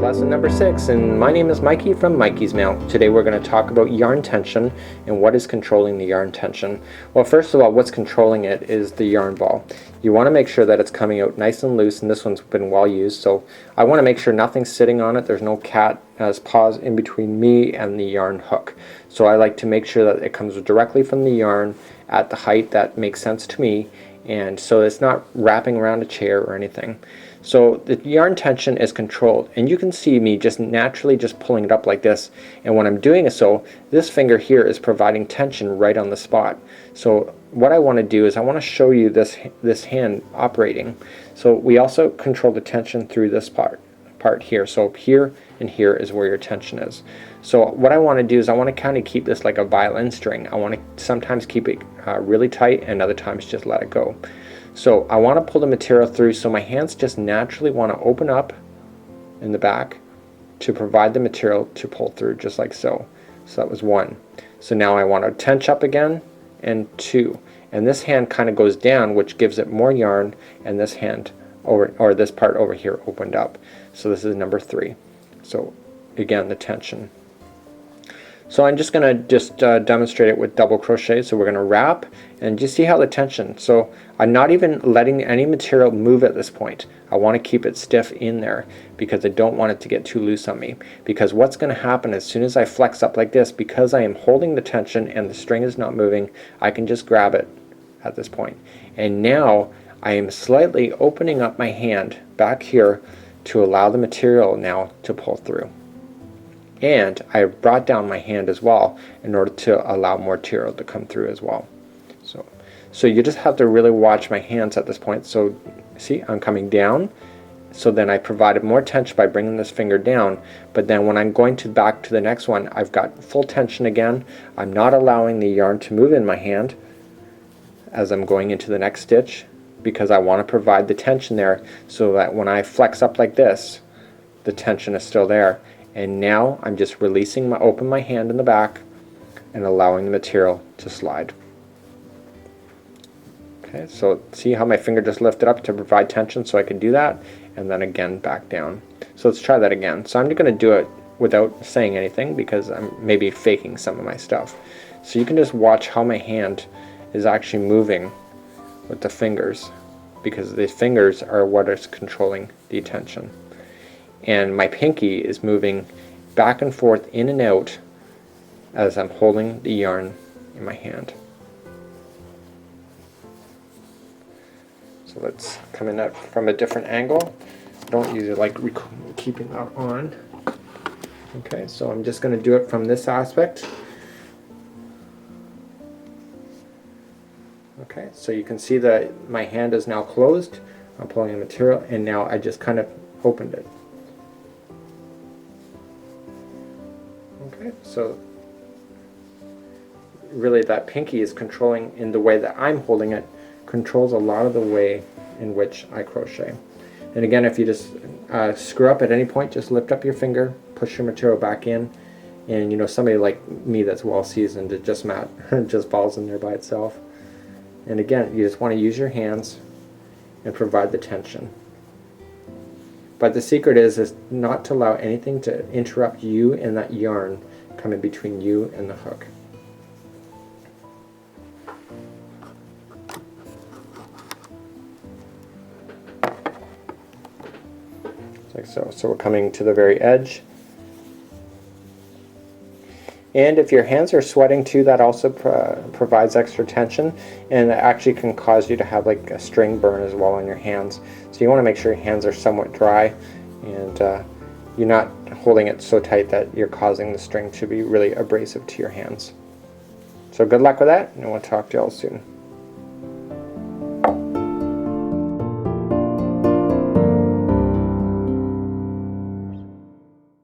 lesson number 6, and my name is Mikey from Mikey's Mail. Today we're going to talk about yarn tension and what is controlling the yarn tension. Well, first of all, what's controlling it is the yarn ball. You want to make sure that it's coming out nice and loose, and this one's been well used, so I want to make sure nothing's sitting on it. There's no cat's paws in between me and the yarn hook. So I like to make sure that it comes directly from the yarn at the height that makes sense to me, and so it's not wrapping around a chair or anything. So the yarn tension is controlled, and you can see me just naturally just pulling it up like this, and when I'm doing so, this finger here is providing tension right on the spot. So what I want to do is I want to show you this hand operating. So we also control the tension through this part here. So here and here is where your tension is. So what I want to do is I want to kind of keep this like a violin string. I want to sometimes keep it really tight and other times just let it go. So I want to pull the material through, so my hands just naturally want to open up in the back to provide the material to pull through, just like so. So that was 1. So now I want to tension up again, and 2. And this hand kind of goes down, which gives it more yarn, and this hand over, or this part over here, opened up. So this is number 3. So again, the tension. So I'm just going to demonstrate it with double crochet. So we're going to wrap, and just see how the tension. So I'm not even letting any material move at this point. I want to keep it stiff in there because I don't want it to get too loose on me. Because what's going to happen as soon as I flex up like this, because I am holding the tension and the string is not moving, I can just grab it at this point. And now I am slightly opening up my hand back here to allow the material now to pull through. And I brought down my hand as well in order to allow more material to come through as well. So you just have to really watch my hands at this point. So see, I'm coming down. So then I provided more tension by bringing this finger down. But then when I'm going back to the next one, I've got full tension again. I'm not allowing the yarn to move in my hand as I'm going into the next stitch, because I want to provide the tension there so that when I flex up like this, the tension is still there. And now I'm just releasing open my hand in the back and allowing the material to slide. Okay, so see how my finger just lifted up to provide tension, so I can do that, and then again back down. So let's try that again. So I'm going to do it without saying anything because I'm maybe faking some of my stuff. So you can just watch how my hand is actually moving with the fingers, because the fingers are what is controlling the tension. And my pinky is moving back and forth in and out as I'm holding the yarn in my hand. So let's come in that from a different angle. I don't usually like keeping that on. Okay, so I'm just going to do it from this aspect. Okay, so you can see that my hand is now closed. I'm pulling the material, and now I just kind of opened it. Okay, so really that pinky is controlling, in the way that I'm holding it, controls a lot of the way in which I crochet. And again, if you just screw up at any point, just lift up your finger, push your material back in, and you know, somebody like me that's well seasoned, it just falls in there by itself. And again, you just want to use your hands and provide the tension. But the secret is not to allow anything to interrupt you and that yarn coming between you and the hook. Like so. So we're coming to the very edge. And if your hands are sweating too, that also provides extra tension, and it actually can cause you to have like a string burn as well on your hands. So you want to make sure your hands are somewhat dry, and you're not holding it so tight that you're causing the string to be really abrasive to your hands. So good luck with that, and we'll talk to you all soon.